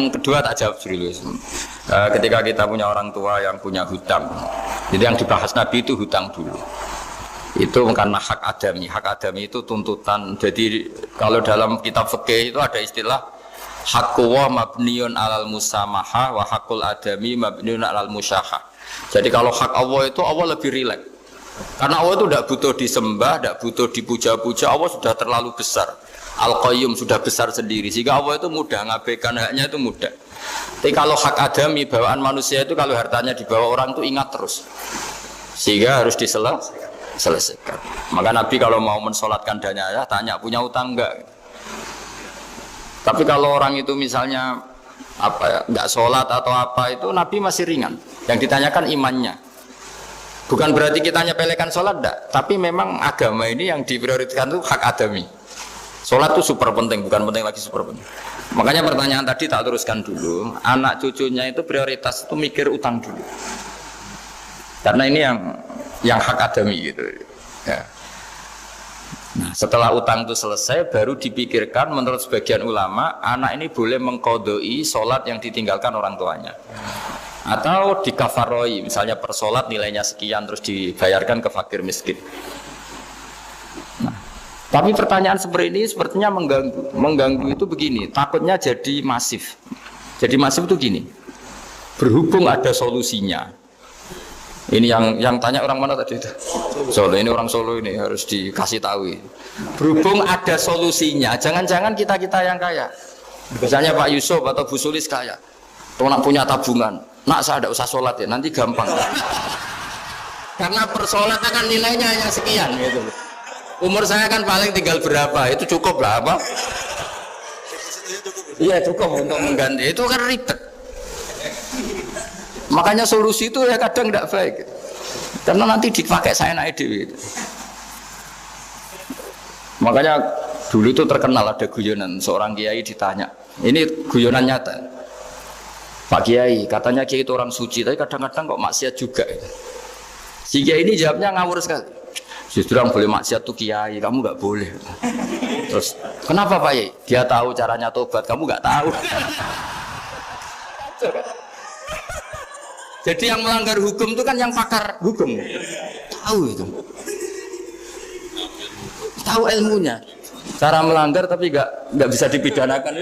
Yang kedua tak jawab dulu. Ketika kita punya orang tua yang punya hutang, jadi yang dibahas Nabi itu hutang dulu. Itu karena hak adami. Hak adami itu tuntutan. Jadi kalau dalam kitab fikih itu ada istilah haqqu wa mabniun alal musamaha wa haqqul adami mabniun alal musyahah. Jadi kalau hak Allah itu Allah lebih rileks. Karena Allah itu tidak butuh disembah, tidak butuh dipuja-puja. Allah sudah terlalu besar. Al-Qayyum sudah besar sendiri. Sehingga Allah itu mudah, ngabaikan haknya itu mudah. Tapi kalau hak adami, bawaan manusia itu kalau hartanya dibawa orang itu ingat terus. Sehingga harus diselesaikan. Maka Nabi kalau mau mensolatkan danya, tanya punya utang enggak? Tapi kalau orang itu misalnya enggak sholat atau apa itu Nabi masih ringan. Yang ditanyakan imannya. Bukan berarti kita nyepelekan sholat enggak. Tapi memang agama ini yang diprioritaskan itu hak adami. Sholat itu super penting, bukan penting lagi super penting. Makanya pertanyaan tadi tak teruskan dulu. Anak cucunya itu prioritas itu mikir utang dulu. Karena ini yang hak adami gitu. Ya. Nah, setelah utang itu selesai, baru dipikirkan menurut sebagian ulama, anak ini boleh mengkodoi sholat yang ditinggalkan orang tuanya. Atau dikafaroi, misalnya per sholat nilainya sekian, terus dibayarkan ke fakir miskin. Tapi pertanyaan seperti ini sepertinya mengganggu. Mengganggu itu begini, takutnya jadi masif. Jadi masif itu gini. Berhubung ada solusinya. Ini yang tanya orang mana tadi itu? Solo, ini orang Solo ini harus dikasih tahu. Berhubung ada solusinya, jangan-jangan kita yang kaya. Misalnya Pak Yusuf atau Bu Sulis kaya. Nak punya tabungan. Nak saya tidak usah sholat ya, nanti gampang. Karena per sholat kan nilainya hanya sekian gitu. Umur saya kan paling tinggal berapa, itu cukup lah apa? Iya cukup untuk mengganti, itu kan ribet. Makanya solusi itu ya kadang tidak baik. Karena nanti dipakai saya naik dewi. Makanya dulu itu terkenal ada guyonan, seorang kiai ditanya. Ini guyonan nyata. Pak Kiai, katanya Kiai itu orang suci, tapi kadang-kadang kok maksiat juga. Si Kiai ini jawabnya ngawur sekali. Justru yang boleh maksiat tuh Kiai, kamu nggak boleh. Terus kenapa Pak Yai? Dia tahu caranya tobat, kamu nggak tahu. Jadi yang melanggar hukum itu kan yang pakar hukum, tahu itu, tahu ilmunya. Cara melanggar tapi nggak bisa dipidanakan.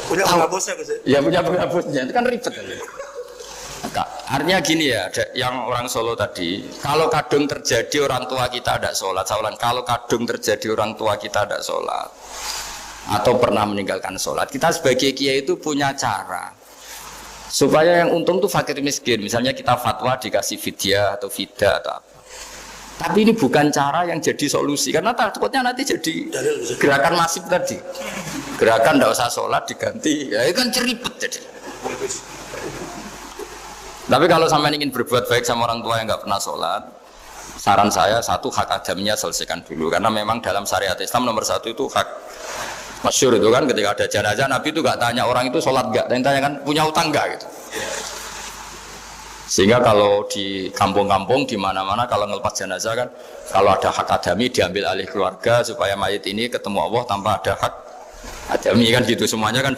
Punya penghapusnya Gus ya? Punya penghapusnya, itu kan ribet. Artinya gini ya, yang orang Solo tadi, kalau kadung terjadi orang tua kita ada sholat, saya ulang, kalau kadung terjadi orang tua kita ada sholat, atau pernah meninggalkan sholat, kita sebagai kiai itu punya cara, supaya yang untung tuh fakir miskin, misalnya kita fatwa dikasih fidyah atau fidah atau apa. Tapi ini bukan cara yang jadi solusi, karena takutnya nanti jadi gerakan masif tadi, gerakan tidak usah sholat diganti, ya itu kan ceribet jadi. Tapi kalau sampai ingin berbuat baik sama orang tua yang nggak pernah sholat, saran saya satu hak adamnya selesaikan dulu, karena memang dalam syariat Islam nomor satu itu hak masyhur itu kan, ketika ada jenazah Nabi itu nggak tanya orang itu sholat nggak, dan tanya kan punya utang nggak gitu. Sehingga kalau di kampung-kampung di mana-mana kalau ngelepas jenazah kan, kalau ada hak adami diambil alih keluarga supaya mayit ini ketemu Allah tanpa ada hak adami kan gitu, semuanya kan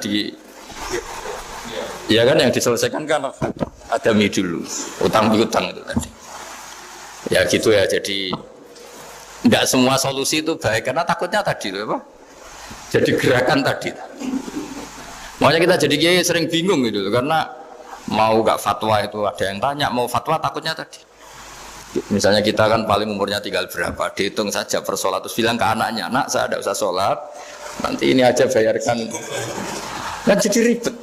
ya kan yang diselesaikan kan adami dulu, utang piutang itu tadi. Ya gitu ya, jadi tidak semua solusi itu baik karena takutnya tadi loh, apa? Jadi gerakan tadi. Makanya kita jadi kiai sering bingung gitu loh, karena mau gak fatwa itu ada yang tanya, mau fatwa takutnya tadi. Misalnya kita kan paling umurnya tinggal berapa, dihitung saja per sholat, terus bilang ke anaknya, nak saya tidak usah sholat, nanti ini aja bayarkan, kan jadi ribet.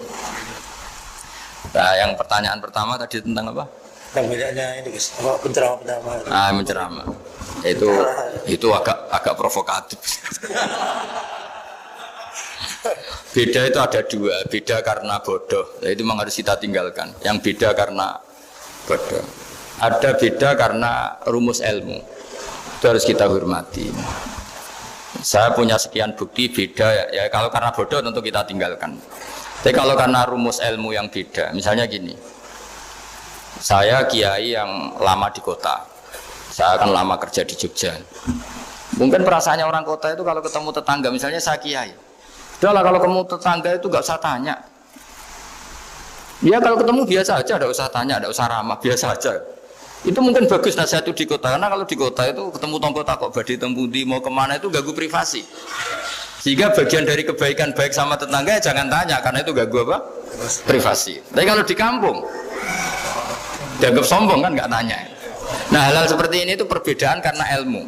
Nah, yang pertanyaan pertama tadi tentang apa? Tentang bedanya ini Gus, penceramah pertama. Menceramah. Itu agak provokatif. Beda itu ada dua, beda karena bodoh, nah, itu memang harus kita tinggalkan. Yang beda karena bodoh. Ada beda karena rumus ilmu, itu harus kita hormati. Saya punya sekian bukti beda ya kalau karena bodoh tentu kita tinggalkan. Tapi kalau karena rumus ilmu yang beda, misalnya gini, saya kiai yang lama di kota, saya akan lama kerja di Jogja. Mungkin perasaannya orang kota itu kalau ketemu tetangga, misalnya saya kiai, udahlah kalau ketemu tetangga itu gak usah tanya. Ya kalau ketemu biasa aja, tidak usah tanya, tidak usah ramah, biasa aja. Itu mungkin bagus nasihat itu di kota, karena kalau di kota itu ketemu tonggo takok badhe tempundi mau kemana itu ganggu privasi. Sehingga bagian dari kebaikan baik sama tetangga ya jangan tanya, karena itu ganggu apa? Privasi. Tapi kalau di kampung, dianggap sombong kan nggak tanya. Nah hal-hal seperti ini itu perbedaan karena ilmu.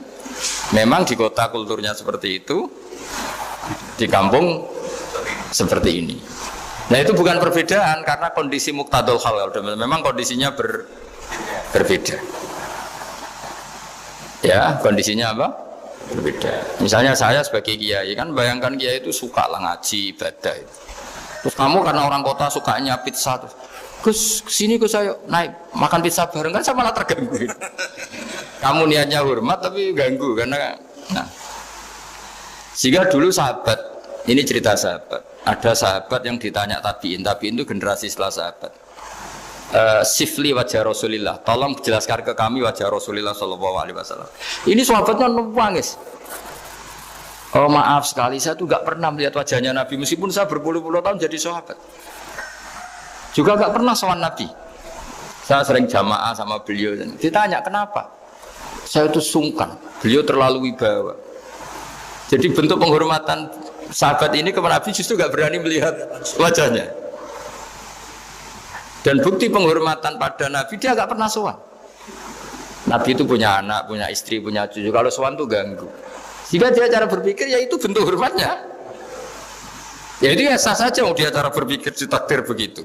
Memang di kota kulturnya seperti itu, di kampung seperti ini. Nah itu bukan perbedaan karena kondisi muqtadul hal. Memang kondisinya berbeda. Ya kondisinya apa? Berbeda. Misalnya saya sebagai kiai kan bayangkan kiai itu suka lah ngaji ibadah. Terus kamu karena orang kota sukanya pizza terus, Gus sini Gus ayo naik makan pizza bareng kan saya malah terganggu. Kamu niatnya hormat tapi ganggu karena nah. Sehingga dulu sahabat, ini cerita sahabat, ada sahabat yang ditanya tabiin itu generasi setelah sahabat. Sifli wajah Rasulillah, tolong jelaskan ke kami wajah Rasulillah Shallallahu Alaihi Wasallam. Ini sahabatnya nangis. Oh maaf sekali, saya tuh gak pernah melihat wajahnya Nabi meskipun saya berpuluh-puluh tahun jadi sahabat. Juga gak pernah sowan Nabi. Saya sering jamaah sama beliau. Ditanya kenapa? Saya itu sungkan. Beliau terlalu wibawa. Jadi bentuk penghormatan sahabat ini kepada Nabi justru gak berani melihat wajahnya. Dan bukti penghormatan pada Nabi dia gak pernah sowan. Nabi itu punya anak, punya istri, punya cucu. Kalau sowan tuh ganggu. Jika dia cara berpikir ya itu bentuk hormatnya. Ya itu ya sah saja dia cara berpikir ditakdir begitu.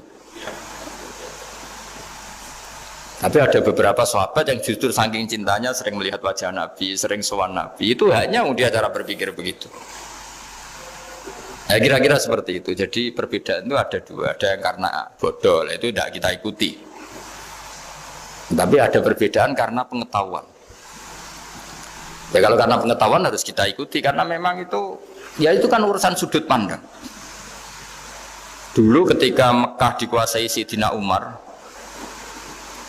Tapi ada beberapa sahabat yang justru saking cintanya sering melihat wajah Nabi, sering sowan Nabi. Itu hanya dia cara berpikir begitu. Ya kira-kira seperti itu. Jadi perbedaan itu ada dua. Ada yang karena bodoh, itu tidak kita ikuti. Tapi ada perbedaan karena pengetahuan. Ya kalau karena pengetahuan harus kita ikuti karena memang itu, ya itu kan urusan sudut pandang. Dulu ketika Mekah dikuasai Sayyidina Umar,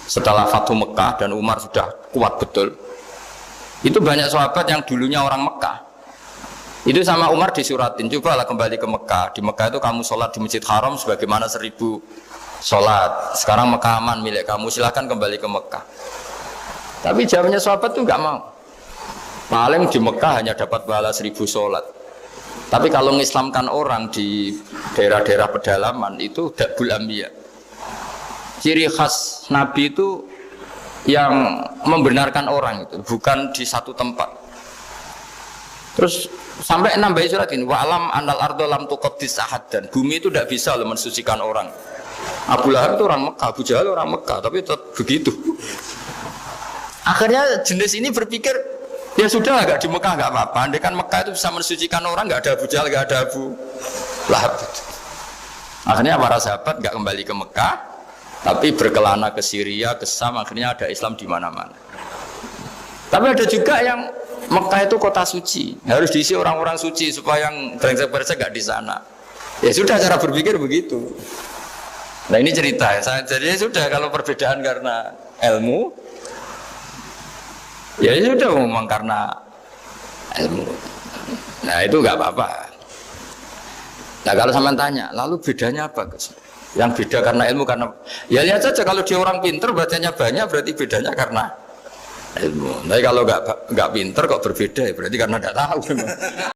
setelah Fathu Mekah dan Umar sudah kuat betul, itu banyak sahabat yang dulunya orang Mekah. Itu sama Umar disuratin, cobalah kembali ke Mekah. Di Mekah itu kamu sholat di Masjid Haram sebagaimana 1000 sholat. Sekarang Mekah aman milik kamu, silahkan kembali ke Mekah. Tapi jawabnya sahabat itu nggak mau. Paling di Mekah hanya dapat pahala 1000 sholat. Tapi kalau mengislamkan orang di daerah-daerah pedalaman itu dakbul ambiya. Ciri khas Nabi itu yang membenarkan orang itu, bukan di satu tempat. Terus sampai nambah surat ini, wa alam anal ardo lam tuqaddis ahad, dan bumi itu tidak bisa mensucikan orang. Abu Lahab itu orang Mekah, Abu Jahal orang Mekah, tapi tetap begitu. Akhirnya jenis ini berpikir, ya sudah agak di Mekah nggak apa-apa. Andai kan Mekah itu bisa mensucikan orang, nggak ada Abu Jahal, nggak ada Abu Lahab. Akhirnya para sahabat nggak kembali ke Mekah, tapi berkelana ke Syria, ke Syam. Akhirnya ada Islam di mana-mana. Tapi ada juga yang Mekah itu kota suci, harus diisi orang-orang suci supaya yang brengsek-brengsek gak di sana. Ya sudah cara berpikir begitu. Nah ini cerita ya. Jadi sudah kalau perbedaan karena ilmu, ya sudah memang karena ilmu. Nah itu nggak apa-apa. Nah kalau sama tanya, lalu bedanya apa? Yang beda karena ilmu karena ya lihat saja kalau dia orang pinter bacanya banyak berarti bedanya karena ilmu. Tapi kalau nggak pinter kok berbeda ya berarti karena nggak tahu.